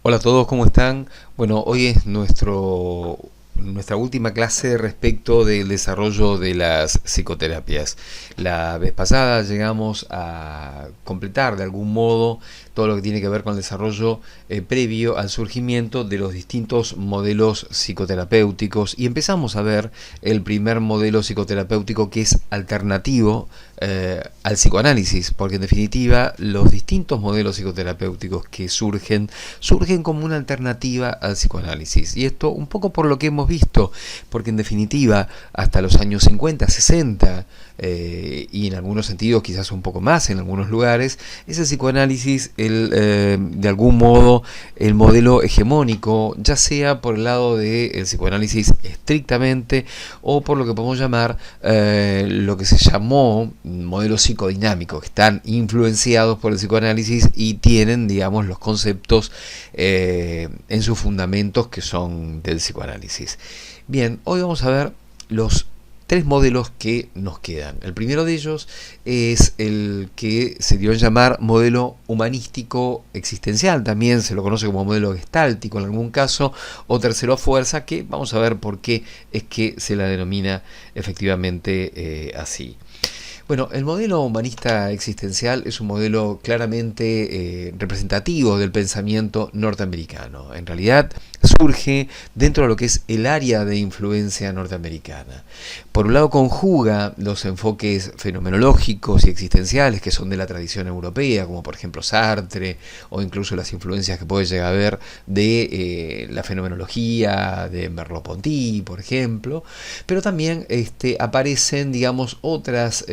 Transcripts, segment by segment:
Hola a todos, ¿cómo están? Bueno, hoy es nuestra última clase respecto del desarrollo de las psicoterapias. La vez pasada llegamos a completar de algún modo todo lo que tiene que ver con el desarrollo previo al surgimiento de los distintos modelos psicoterapéuticos y empezamos a ver el primer modelo psicoterapéutico que es alternativo al psicoanálisis, porque en definitiva los distintos modelos psicoterapéuticos que surgen como una alternativa al psicoanálisis. Y esto un poco por lo que hemos visto, porque en definitiva hasta los años 50, 60, y en algunos sentidos quizás un poco más en algunos lugares, es el psicoanálisis de algún modo el modelo hegemónico, ya sea por el lado del psicoanálisis estrictamente o por lo que podemos llamar lo que se llamó modelos psicodinámicos, que están influenciados por el psicoanálisis y tienen, digamos, los conceptos en sus fundamentos que son del psicoanálisis. Bien, hoy vamos a ver los tres modelos que nos quedan. El primero de ellos es el que se dio a llamar modelo humanístico existencial, también se lo conoce como modelo gestáltico en algún caso, o tercero a fuerza, que vamos a ver por qué es que se la denomina efectivamente así. Bueno, el modelo humanista existencial es un modelo claramente representativo del pensamiento norteamericano. En realidad surge dentro de lo que es el área de influencia norteamericana. Por un lado conjuga los enfoques fenomenológicos y existenciales que son de la tradición europea, como por ejemplo Sartre, o incluso las influencias que puede llegar a haber de la fenomenología de Merleau-Ponty, por ejemplo, pero también aparecen, digamos, otras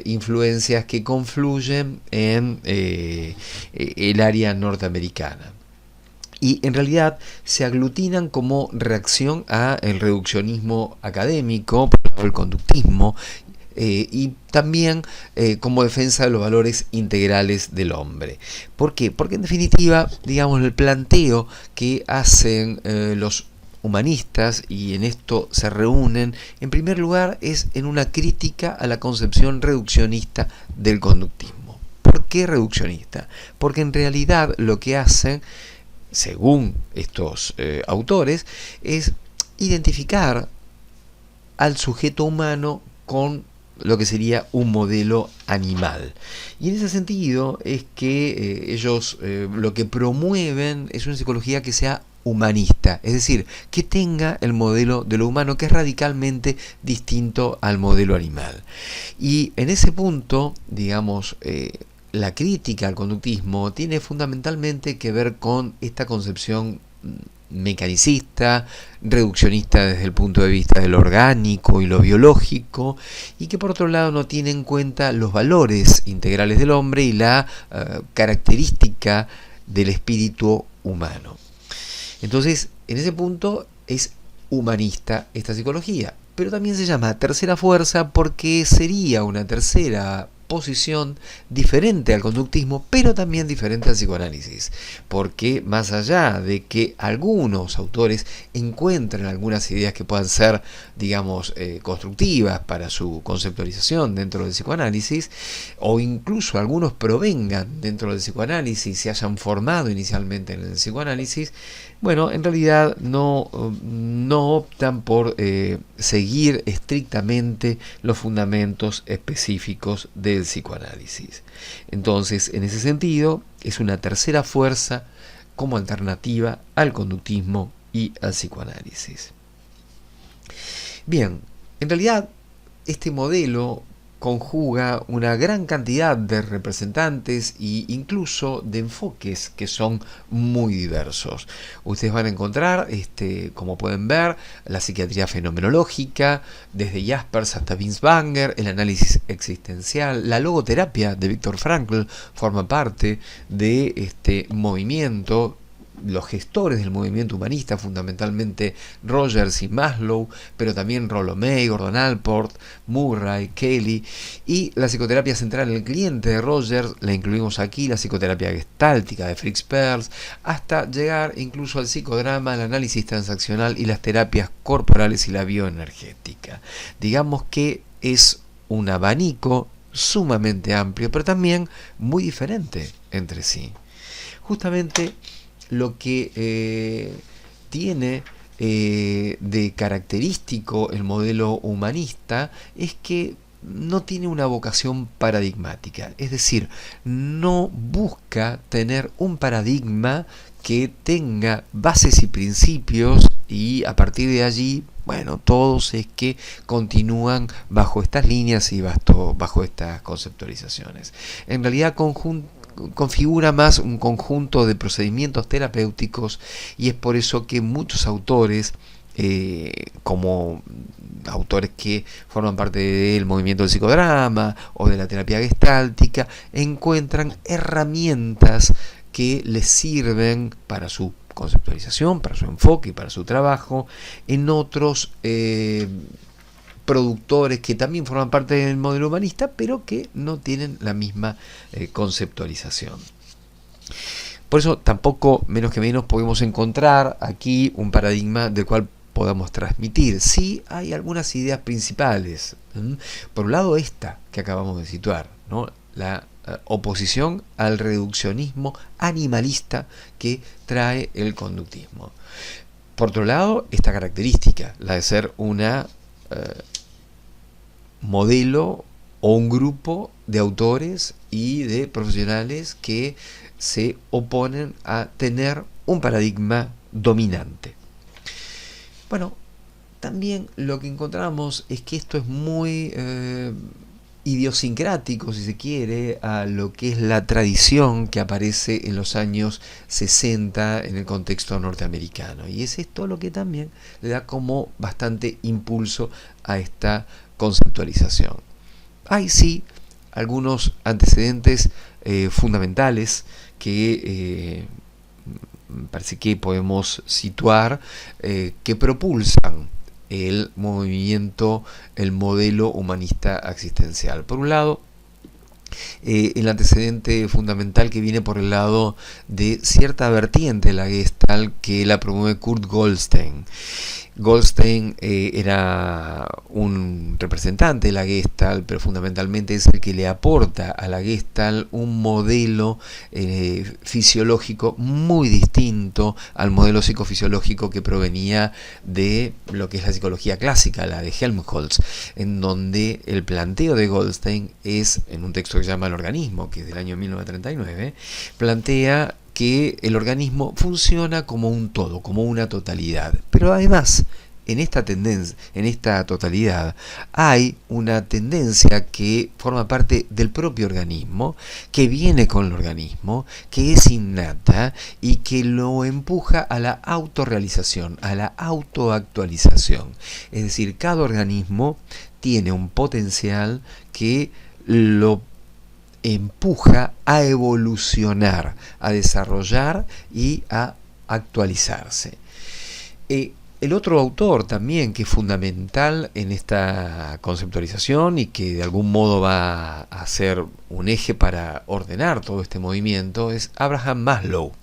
influencias que confluyen en el área norteamericana. Y en realidad se aglutinan como reacción al reduccionismo académico, por el conductismo, y también como defensa de los valores integrales del hombre. ¿Por qué? Porque en definitiva, digamos, el planteo que hacen los humanistas, y en esto se reúnen, en primer lugar es en una crítica a la concepción reduccionista del conductismo. ¿Por qué reduccionista? Porque en realidad lo que hacen, según estos autores, es identificar al sujeto humano con lo que sería un modelo animal. Y en ese sentido es que ellos lo que promueven es una psicología que sea humanista, es decir, que tenga el modelo de lo humano que es radicalmente distinto al modelo animal. Y en ese punto, digamos, la crítica al conductismo tiene fundamentalmente que ver con esta concepción mecanicista, reduccionista desde el punto de vista de lo orgánico y lo biológico, y que por otro lado no tiene en cuenta los valores integrales del hombre y la característica del espíritu humano. Entonces, en ese punto es humanista esta psicología, pero también se llama tercera fuerza porque sería una tercera posición diferente al conductismo, pero también diferente al psicoanálisis, porque más allá de que algunos autores encuentren algunas ideas que puedan ser, digamos, constructivas para su conceptualización dentro del psicoanálisis, o incluso algunos provengan dentro del psicoanálisis y se hayan formado inicialmente en el psicoanálisis, bueno, en realidad no optan por seguir estrictamente los fundamentos específicos del psicoanálisis. Entonces, en ese sentido, es una tercera fuerza como alternativa al conductismo y al psicoanálisis. Bien, en realidad este modelo conjuga una gran cantidad de representantes e incluso de enfoques que son muy diversos. Ustedes van a encontrar, como pueden ver, la psiquiatría fenomenológica, desde Jaspers hasta Binswanger, el análisis existencial, la logoterapia de Viktor Frankl forma parte de este movimiento. Los gestores del movimiento humanista, fundamentalmente Rogers y Maslow, pero también Rollo May, Gordon Allport, Murray, Kelly, y la psicoterapia central en el cliente de Rogers, la incluimos aquí, la psicoterapia gestáltica de Fritz Perls, hasta llegar incluso al psicodrama, el análisis transaccional y las terapias corporales y la bioenergética. Digamos que es un abanico sumamente amplio, pero también muy diferente entre sí. Justamente lo que tiene de característico el modelo humanista es que no tiene una vocación paradigmática, es decir, no busca tener un paradigma que tenga bases y principios y a partir de allí, bueno, todos es que continúan bajo estas líneas y bajo estas conceptualizaciones. En realidad configura más un conjunto de procedimientos terapéuticos y es por eso que muchos autores, como autores que forman parte del movimiento del psicodrama o de la terapia gestáltica, encuentran herramientas que les sirven para su conceptualización, para su enfoque, para su trabajo, en otros productores que también forman parte del modelo humanista, pero que no tienen la misma conceptualización. Por eso tampoco, menos que menos, podemos encontrar aquí un paradigma del cual podamos transmitir. Sí hay algunas ideas principales. Por un lado, esta que acabamos de situar, ¿no? La oposición al reduccionismo animalista que trae el conductismo. Por otro lado, esta característica, la de ser una modelo o un grupo de autores y de profesionales que se oponen a tener un paradigma dominante. Bueno, también lo que encontramos es que esto es muy idiosincrático, si se quiere, a lo que es la tradición que aparece en los años 60 en el contexto norteamericano. Y es esto lo que también le da como bastante impulso a esta conceptualización. Hay sí algunos antecedentes fundamentales que parece que podemos situar que propulsan el movimiento, el modelo humanista existencial. Por un lado, el antecedente fundamental que viene por el lado de cierta vertiente de la Gestalt que la promueve Kurt Goldstein. Goldstein era un representante de la Gestalt, pero fundamentalmente es el que le aporta a la Gestalt un modelo fisiológico muy distinto al modelo psicofisiológico que provenía de lo que es la psicología clásica, la de Helmholtz, en donde el planteo de Goldstein es, en un texto que se llama El organismo, que es del año 1939, plantea que el organismo funciona como un todo, como una totalidad. Pero además, en esta tendencia, en esta totalidad, hay una tendencia que forma parte del propio organismo, que viene con el organismo, que es innata y que lo empuja a la autorrealización, a la autoactualización. Es decir, cada organismo tiene un potencial que lo empuja a evolucionar, a desarrollar y a actualizarse. El otro autor también que es fundamental en esta conceptualización y que de algún modo va a ser un eje para ordenar todo este movimiento es Abraham Maslow,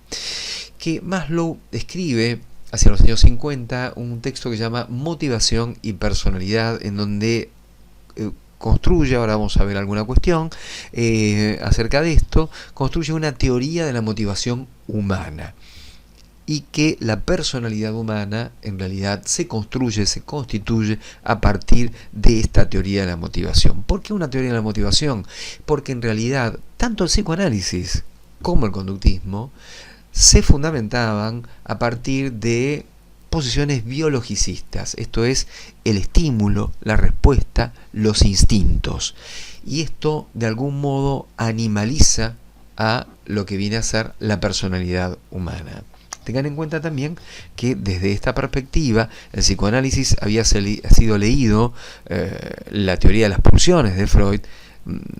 que Maslow escribe hacia los años 50 un texto que se llama Motivación y Personalidad, en donde construye, ahora vamos a ver alguna cuestión acerca de esto, construye una teoría de la motivación humana y que la personalidad humana en realidad se construye, se constituye a partir de esta teoría de la motivación. ¿Por qué una teoría de la motivación? Porque en realidad tanto el psicoanálisis como el conductismo se fundamentaban a partir de posiciones biologicistas, esto es, el estímulo, la respuesta, los instintos. Y esto de algún modo animaliza a lo que viene a ser la personalidad humana. Tengan en cuenta también que desde esta perspectiva el psicoanálisis había sido leído, la teoría de las pulsiones de Freud,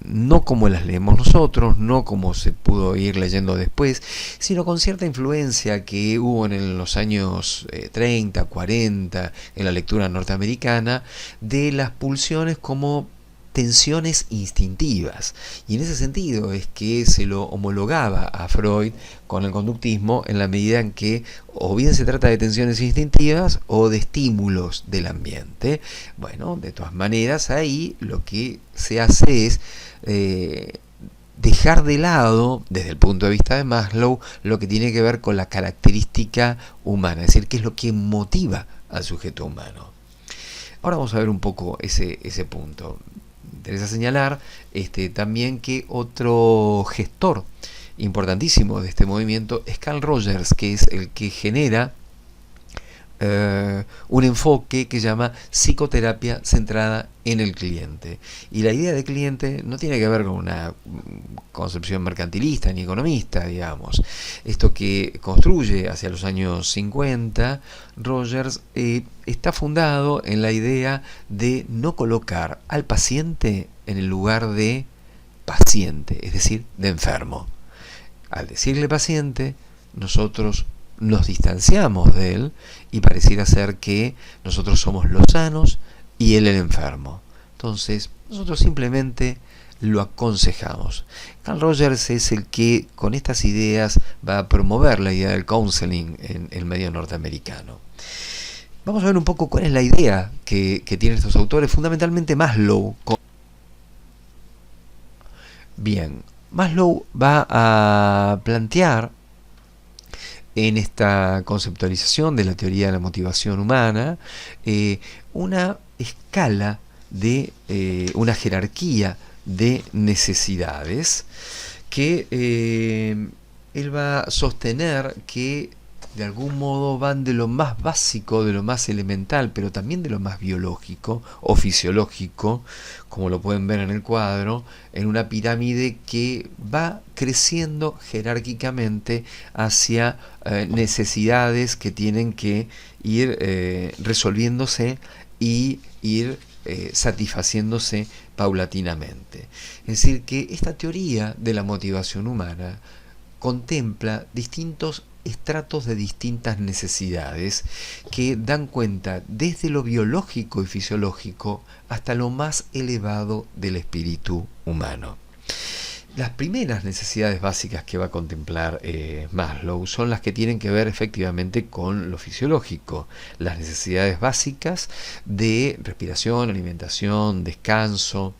no como las leemos nosotros, no como se pudo ir leyendo después, sino con cierta influencia que hubo en los años 30, 40, en la lectura norteamericana, de las pulsiones como tensiones instintivas. Y en ese sentido es que se lo homologaba a Freud con el conductismo en la medida en que o bien se trata de tensiones instintivas o de estímulos del ambiente. Bueno, de todas maneras ahí lo que se hace es dejar de lado, desde el punto de vista de Maslow, lo que tiene que ver con la característica humana, es decir, qué es lo que motiva al sujeto humano. Ahora vamos a ver un poco ese punto. Me interesa señalar también que otro gestor importantísimo de este movimiento es Carl Rogers, que es el que genera un enfoque que llama psicoterapia centrada en el cliente. Y la idea de cliente no tiene que ver con una concepción mercantilista ni economista, digamos. Esto que construye hacia los años 50, Rogers está fundado en la idea de no colocar al paciente en el lugar de paciente, es decir, de enfermo. Al decirle paciente, nosotros nos distanciamos de él y pareciera ser que nosotros somos los sanos y él el enfermo. Entonces, nosotros simplemente lo aconsejamos. Carl Rogers es el que con estas ideas va a promover la idea del counseling en el medio norteamericano. Vamos a ver un poco cuál es la idea que tienen estos autores, fundamentalmente Maslow. Bien, Maslow va a plantear en esta conceptualización de la teoría de la motivación humana una escala de una jerarquía de necesidades que él va a sostener que de algún modo van de lo más básico, de lo más elemental, pero también de lo más biológico o fisiológico, como lo pueden ver en el cuadro, en una pirámide que va creciendo jerárquicamente hacia necesidades que tienen que ir resolviéndose y ir satisfaciéndose paulatinamente. Es decir, que esta teoría de la motivación humana contempla distintos estratos de distintas necesidades que dan cuenta desde lo biológico y fisiológico hasta lo más elevado del espíritu humano. Las primeras necesidades básicas que va a contemplar Maslow son las que tienen que ver efectivamente con lo fisiológico, las necesidades básicas de respiración, alimentación, descanso,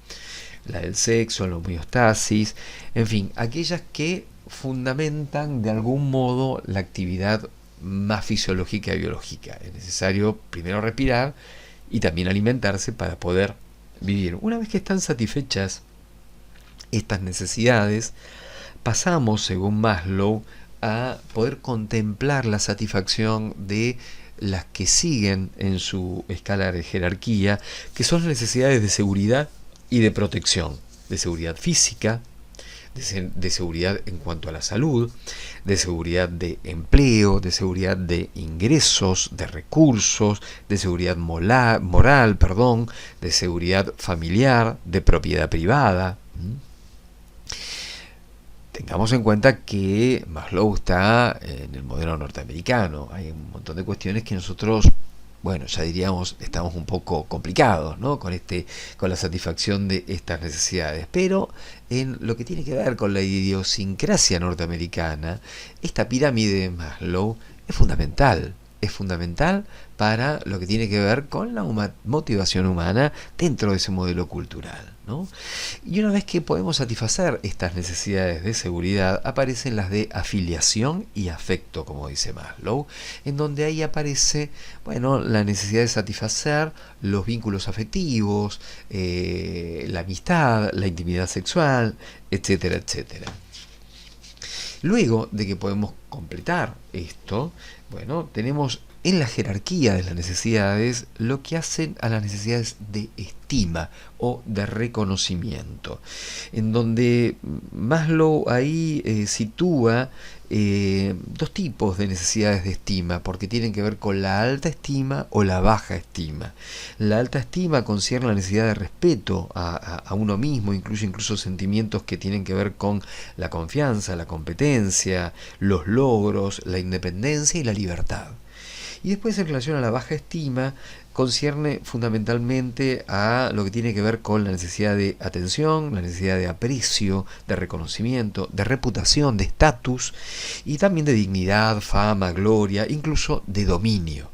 la del sexo, la homeostasis, en fin, aquellas que fundamentan de algún modo la actividad más fisiológica y biológica. Es necesario primero respirar y también alimentarse para poder vivir. Una vez que están satisfechas estas necesidades, pasamos, según Maslow, a poder contemplar la satisfacción de las que siguen en su escala de jerarquía, que son las necesidades de seguridad y de protección, de seguridad física, de seguridad en cuanto a la salud, de seguridad de empleo, de seguridad de ingresos, de recursos, de seguridad moral, de seguridad familiar, de propiedad privada. Tengamos en cuenta que Maslow está en el modelo norteamericano. Hay un montón de cuestiones que nosotros, bueno, ya diríamos, estamos un poco complicados, ¿no? con la satisfacción de estas necesidades. Pero en lo que tiene que ver con la idiosincrasia norteamericana, esta pirámide de Maslow es fundamental. Es fundamental para lo que tiene que ver con la motivación humana dentro de ese modelo cultural, ¿no? Y una vez que podemos satisfacer estas necesidades de seguridad, aparecen las de afiliación y afecto, como dice Maslow, en donde ahí aparece, bueno, la necesidad de satisfacer los vínculos afectivos, la amistad, la intimidad sexual, etcétera, etcétera. Luego de que podemos completar esto, bueno, tenemos en la jerarquía de las necesidades lo que hacen a las necesidades de estima o de reconocimiento, en donde Maslow ahí sitúa dos tipos de necesidades de estima, porque tienen que ver con la alta estima o la baja estima. La alta estima concierne la necesidad de respeto a uno mismo, incluso sentimientos que tienen que ver con la confianza, la competencia, los logros, la independencia y la libertad. Y después, en relación a la baja estima, concierne fundamentalmente a lo que tiene que ver con la necesidad de atención, la necesidad de aprecio, de reconocimiento, de reputación, de estatus y también de dignidad, fama, gloria, incluso de dominio.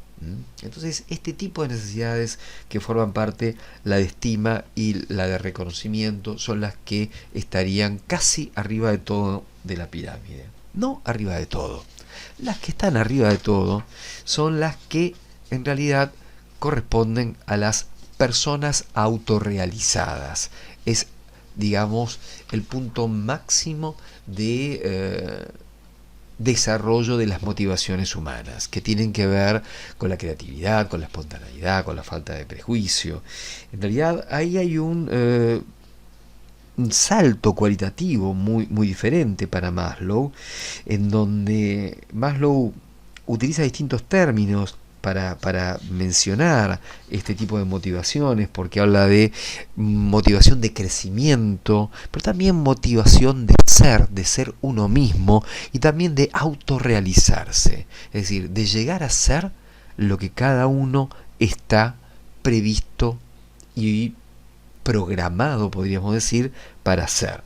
Entonces, este tipo de necesidades que forman parte, la de estima y la de reconocimiento, son las que estarían casi arriba de todo de la pirámide. No arriba de todo. Las que están arriba de todo son las que en realidad corresponden a las personas autorrealizadas. Es, digamos, el punto máximo de desarrollo de las motivaciones humanas, que tienen que ver con la creatividad, con la espontaneidad, con la falta de prejuicio. En realidad ahí hay un salto cualitativo muy diferente para Maslow, en donde Maslow utiliza distintos términos para mencionar este tipo de motivaciones, porque habla de motivación de crecimiento, pero también motivación de ser uno mismo, y también de autorrealizarse, es decir, de llegar a ser lo que cada uno está previsto y programado, podríamos decir, para ser.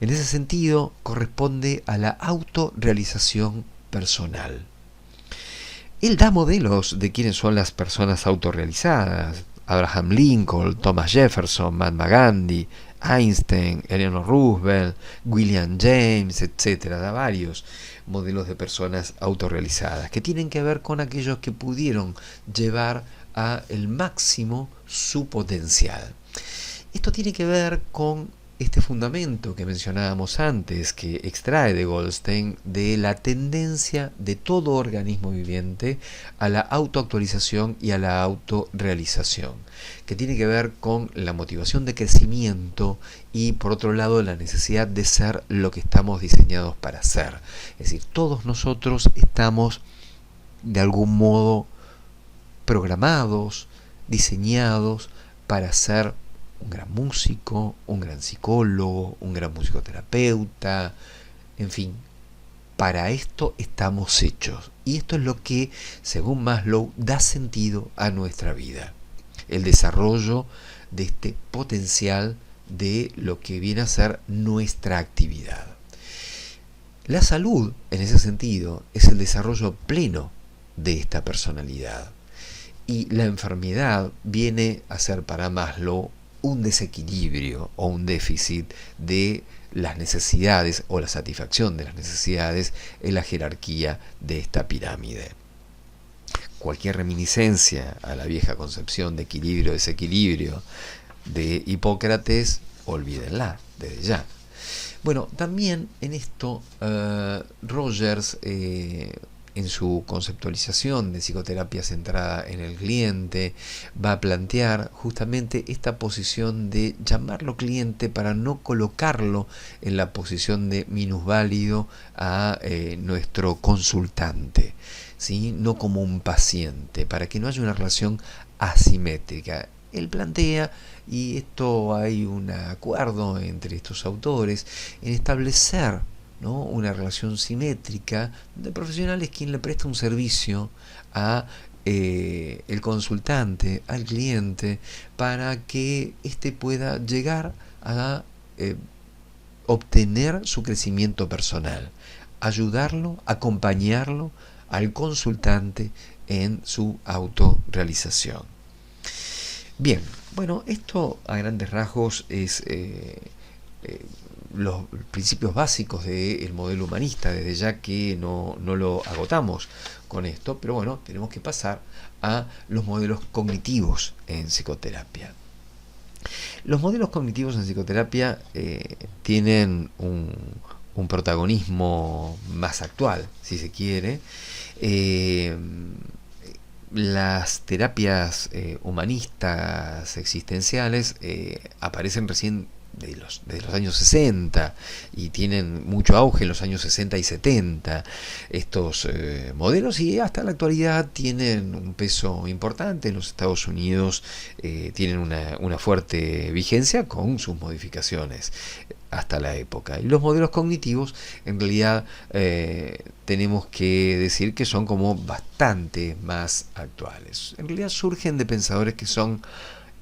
En ese sentido, corresponde a la autorrealización personal. Él da modelos de quiénes son las personas autorrealizadas: Abraham Lincoln, Thomas Jefferson, Mahatma Gandhi, Einstein, Eleanor Roosevelt, William James, etcétera. Da varios modelos de personas autorrealizadas que tienen que ver con aquellos que pudieron llevar a el máximo su potencial. Esto tiene que ver con este fundamento que mencionábamos antes, que extrae de Goldstein, de la tendencia de todo organismo viviente a la autoactualización y a la autorrealización, que tiene que ver con la motivación de crecimiento y, por otro lado, la necesidad de ser lo que estamos diseñados para ser. Es decir, todos nosotros estamos de algún modo programados, diseñados para ser un gran músico, un gran psicólogo, un gran musicoterapeuta, en fin, para esto estamos hechos. Y esto es lo que, según Maslow, da sentido a nuestra vida. El desarrollo de este potencial de lo que viene a ser nuestra actividad. La salud, en ese sentido, es el desarrollo pleno de esta personalidad. Y la enfermedad viene a ser para Maslow un desequilibrio o un déficit de las necesidades o la satisfacción de las necesidades en la jerarquía de esta pirámide. Cualquier reminiscencia a la vieja concepción de equilibrio-desequilibrio de Hipócrates, olvídenla desde ya. Bueno, también en esto Rogers, en su conceptualización de psicoterapia centrada en el cliente, va a plantear justamente esta posición de llamarlo cliente para no colocarlo en la posición de minusválido a nuestro consultante, ¿sí? No como un paciente, para que no haya una relación asimétrica. Él plantea, y esto hay un acuerdo entre estos autores, en establecer, ¿no?, una relación simétrica de profesionales quien le presta un servicio a el consultante, al cliente, para que éste pueda llegar a obtener su crecimiento personal, ayudarlo, acompañarlo al consultante en su autorrealización. Bien, bueno, esto a grandes rasgos es los principios básicos del modelo humanista, desde ya que no lo agotamos con esto, pero bueno, tenemos que pasar a los modelos cognitivos en psicoterapia. Los modelos cognitivos en psicoterapia tienen un protagonismo más actual, si se quiere. Las terapias humanistas existenciales aparecen recién de los años 60 y tienen mucho auge en los años 60 y 70 estos modelos, y hasta la actualidad tienen un peso importante. En los Estados Unidos tienen una fuerte vigencia con sus modificaciones hasta la época. Y los modelos cognitivos, en realidad, tenemos que decir que son como bastante más actuales. En realidad surgen de pensadores que son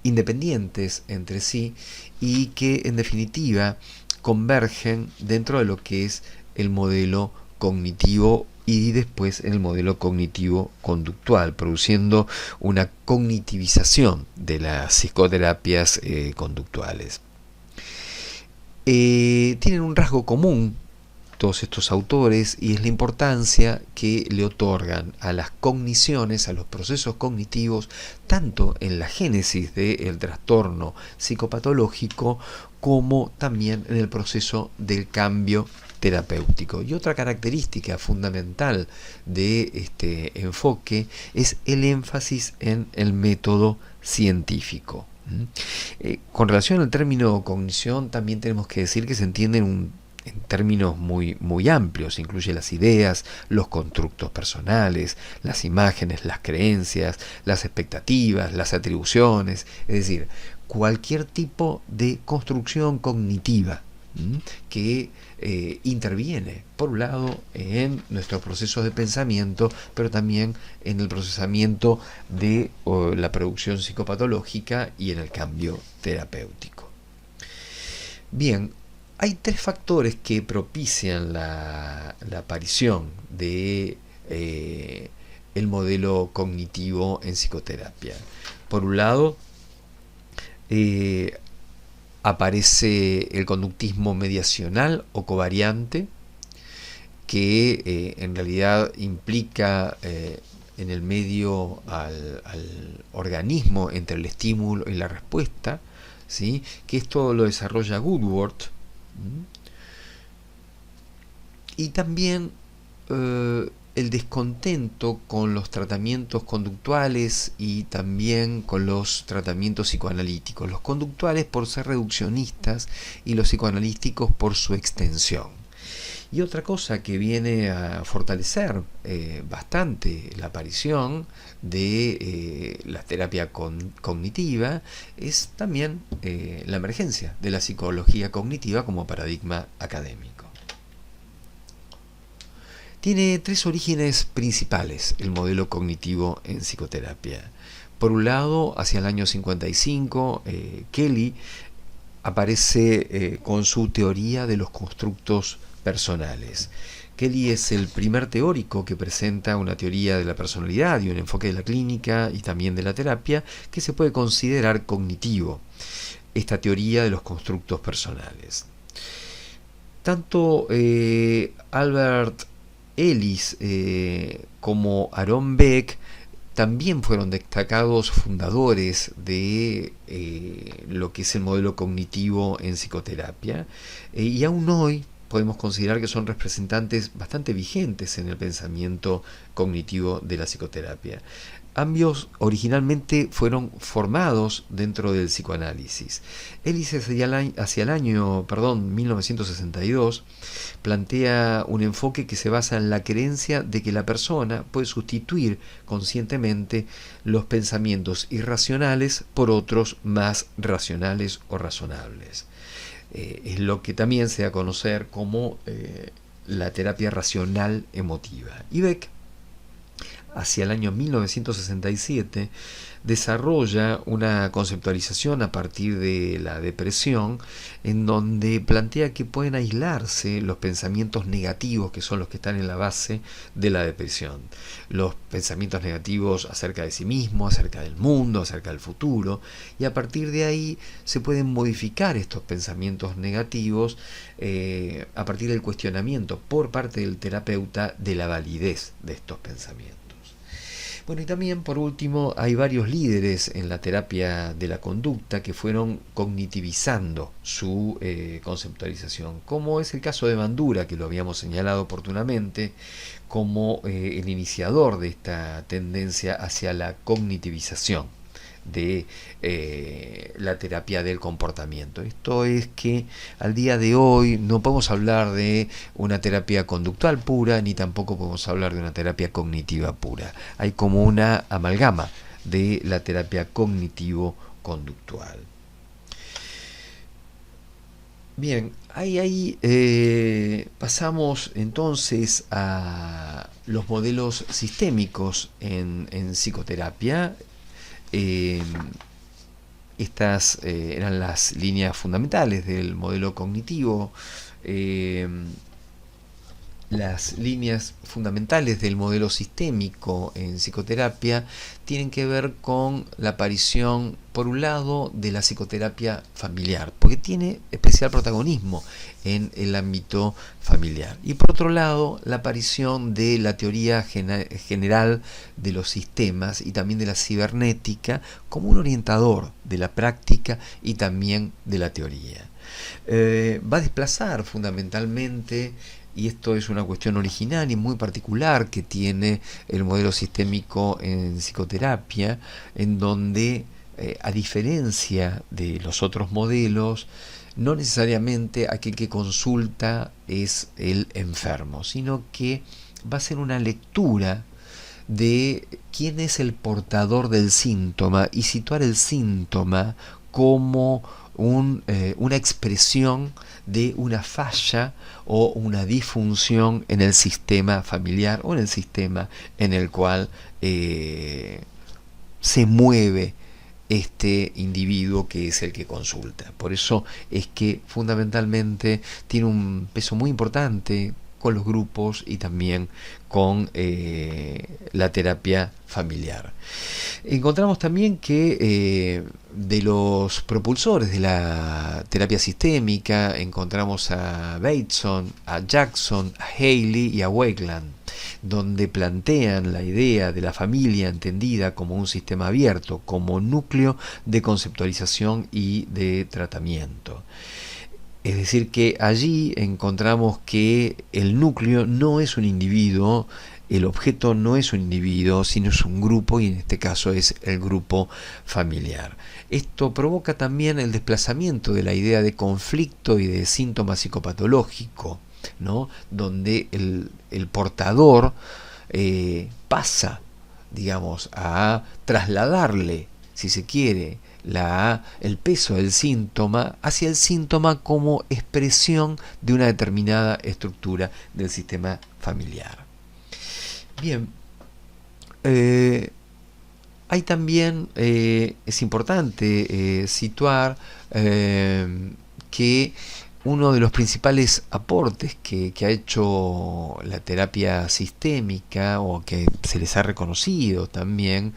independientes entre sí y que en definitiva convergen dentro de lo que es el modelo cognitivo y después en el modelo cognitivo-conductual, produciendo una cognitivización de las psicoterapias conductuales. Tienen un rasgo común todos estos autores, y es la importancia que le otorgan a las cogniciones, a los procesos cognitivos, tanto en la génesis del trastorno psicopatológico como también en el proceso del cambio terapéutico. Y otra característica fundamental de este enfoque es el énfasis en el método científico. Con relación al término cognición, también tenemos que decir que se entiende en términos muy amplios, incluye las ideas, los constructos personales, las imágenes, las creencias, las expectativas, las atribuciones, es decir, cualquier tipo de construcción cognitiva que interviene, por un lado, en nuestros procesos de pensamiento, pero también en el procesamiento de la producción psicopatológica y en el cambio terapéutico. Bien, hay tres factores que propician la aparición de el modelo cognitivo en psicoterapia. Por un lado, aparece el conductismo mediacional o covariante, que en realidad implica en el medio al organismo entre el estímulo y la respuesta, ¿sí? Que esto lo desarrolla Woodward. Y también el descontento con los tratamientos conductuales y también con los tratamientos psicoanalíticos. Los conductuales por ser reduccionistas y los psicoanalíticos por su extensión. Y otra cosa que viene a fortalecer bastante la aparición de la terapia cognitiva es también la emergencia de la psicología cognitiva como paradigma académico. Tiene tres orígenes principales el modelo cognitivo en psicoterapia. Por un lado, hacia el año 55, Kelly aparece con su teoría de los constructos personales. Kelly es el primer teórico que presenta una teoría de la personalidad y un enfoque de la clínica y también de la terapia que se puede considerar cognitivo, esta teoría de los constructos personales. Tanto Albert Ellis como Aaron Beck también fueron destacados fundadores de lo que es el modelo cognitivo en psicoterapia, y aún hoy podemos considerar que son representantes bastante vigentes en el pensamiento cognitivo de la psicoterapia. Ambos originalmente fueron formados dentro del psicoanálisis. Ellis hacia el año 1962 plantea un enfoque que se basa en la creencia de que la persona puede sustituir conscientemente los pensamientos irracionales por otros más racionales o razonables. Es lo que también se da a conocer como la terapia racional emotiva. Y Beck, hacia el año 1967, desarrolla una conceptualización a partir de la depresión, en donde plantea que pueden aislarse los pensamientos negativos, que son los que están en la base de la depresión. Los pensamientos negativos acerca de sí mismo, acerca del mundo, acerca del futuro, y a partir de ahí se pueden modificar estos pensamientos negativos a partir del cuestionamiento por parte del terapeuta de la validez de estos pensamientos. Bueno, y también por último hay varios líderes en la terapia de la conducta que fueron cognitivizando su conceptualización, como es el caso de Bandura, que lo habíamos señalado oportunamente como el iniciador de esta tendencia hacia la cognitivización de la terapia del comportamiento. Esto es que al día de hoy no podemos hablar de una terapia conductual pura, ni tampoco podemos hablar de una terapia cognitiva pura. Hay como una amalgama de la terapia cognitivo-conductual. Bien, ahí pasamos entonces a los modelos sistémicos en psicoterapia. Estas eran las líneas fundamentales del modelo cognitivo. las líneas fundamentales del modelo sistémico en psicoterapia tienen que ver con la aparición, por un lado, de la psicoterapia familiar, porque tiene especial protagonismo en el ámbito familiar. Y por otro lado, la aparición de la teoría general de los sistemas y también de la cibernética como un orientador de la práctica y también de la teoría. Va a desplazar fundamentalmente, y esto es una cuestión original y muy particular que tiene el modelo sistémico en psicoterapia, en donde, a diferencia de los otros modelos, no necesariamente aquel que consulta es el enfermo, sino que va a ser una lectura de quién es el portador del síntoma y situar el síntoma como una expresión de una falla o una disfunción en el sistema familiar o en el sistema en el cual se mueve este individuo que es el que consulta. Por eso es que fundamentalmente tiene un peso muy importante con los grupos y también con la terapia familiar. Encontramos también que de los propulsores de la terapia sistémica encontramos a Bateson, a Jackson, a Haley y a Wakeland, donde plantean la idea de la familia entendida como un sistema abierto, como núcleo de conceptualización y de tratamiento. Es decir, que allí encontramos que el núcleo no es un individuo, el objeto no es un individuo, sino es un grupo, y en este caso es el grupo familiar. Esto provoca también el desplazamiento de la idea de conflicto y de síntoma psicopatológico, ¿no? Donde el portador pasa, digamos, a trasladarle, si se quiere, el peso del síntoma hacia el síntoma como expresión de una determinada estructura del sistema familiar. Bien, hay también, es importante situar que uno de los principales aportes que ha hecho la terapia sistémica, o que se les ha reconocido también,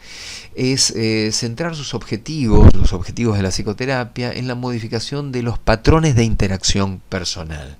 es centrar sus objetivos, los objetivos de la psicoterapia, en la modificación de los patrones de interacción personal.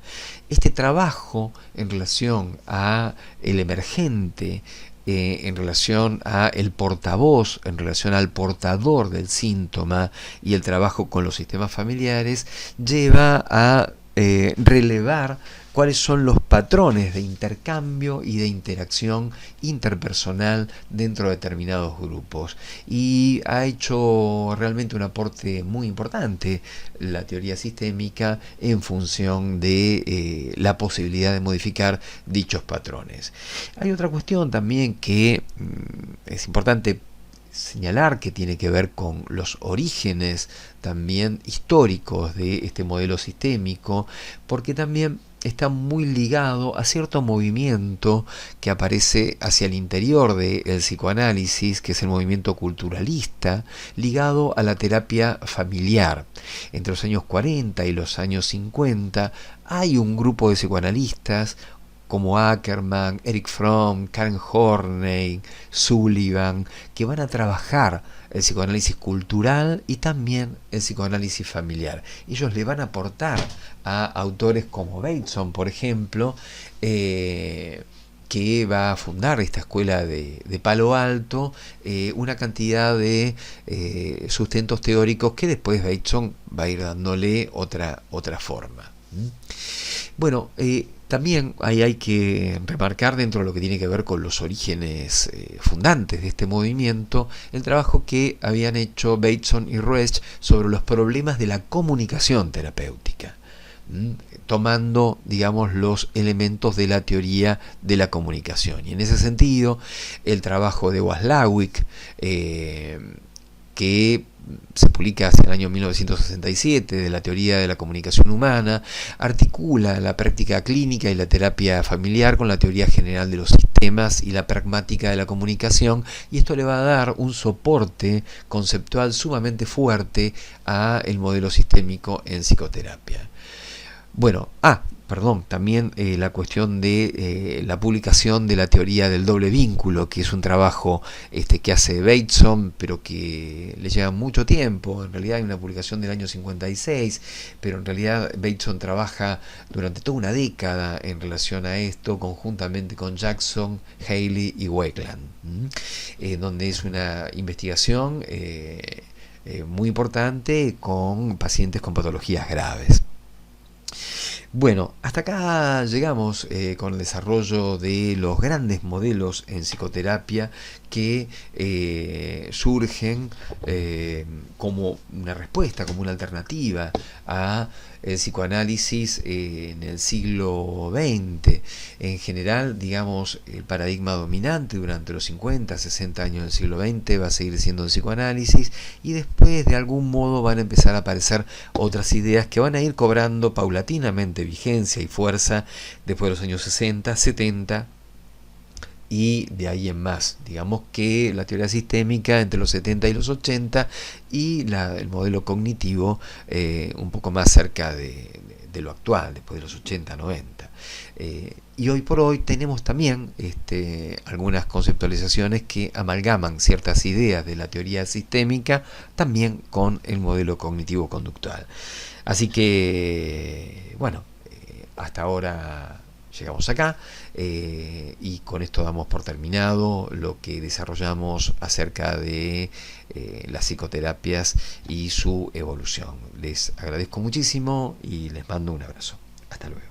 Este trabajo en relación a el emergente, en relación a el portavoz, en relación al portador del síntoma, y el trabajo con los sistemas familiares, lleva a relevar cuáles son los patrones de intercambio y de interacción interpersonal dentro de determinados grupos, y ha hecho realmente un aporte muy importante la teoría sistémica en función de la posibilidad de modificar dichos patrones. Hay otra cuestión también que es importante señalar, que tiene que ver con los orígenes también históricos de este modelo sistémico, porque también está muy ligado a cierto movimiento que aparece hacia el interior del psicoanálisis, que es el movimiento culturalista, ligado a la terapia familiar. Entre los años 40 y los años 50 hay un grupo de psicoanalistas como Ackerman, Eric Fromm, Karen Horney, Sullivan, que van a trabajar el psicoanálisis cultural y también el psicoanálisis familiar. Ellos le van a aportar a autores como Bateson, por ejemplo, que va a fundar esta escuela de Palo Alto, una cantidad de sustentos teóricos que después Bateson va a ir dándole otra forma. Bueno, también hay que remarcar, dentro de lo que tiene que ver con los orígenes fundantes de este movimiento, el trabajo que habían hecho Bateson y Resch sobre los problemas de la comunicación terapéutica, tomando, digamos, los elementos de la teoría de la comunicación. Y en ese sentido, el trabajo de Waslawik, que se publica hacia el año 1967, de la teoría de la comunicación humana, articula la práctica clínica y la terapia familiar con la teoría general de los sistemas y la pragmática de la comunicación, y esto le va a dar un soporte conceptual sumamente fuerte a el modelo sistémico en psicoterapia. Bueno, perdón, también la cuestión de la publicación de la teoría del doble vínculo, que es un trabajo que hace Bateson, pero que le lleva mucho tiempo. En realidad hay una publicación del año 56, pero en realidad Bateson trabaja durante toda una década en relación a esto, conjuntamente con Jackson, Haley y Wegland, donde es una investigación muy importante con pacientes con patologías graves. Bueno, hasta acá llegamos con el desarrollo de los grandes modelos en psicoterapia que surgen como una respuesta, como una alternativa a el psicoanálisis en el siglo XX. En general, digamos, el paradigma dominante durante los 50, 60 años del siglo XX va a seguir siendo el psicoanálisis, y después de algún modo van a empezar a aparecer otras ideas que van a ir cobrando paulatinamente vigencia y fuerza después de los años 60, 70 y de ahí en más. Digamos que la teoría sistémica entre los 70 y los 80 y el modelo cognitivo un poco más cerca de lo actual, después de los 80, 90. Y hoy por hoy tenemos también algunas conceptualizaciones que amalgaman ciertas ideas de la teoría sistémica también con el modelo cognitivo conductual. Así que, bueno, hasta ahora llegamos acá y con esto damos por terminado lo que desarrollamos acerca de las psicoterapias y su evolución. Les agradezco muchísimo y les mando un abrazo. Hasta luego.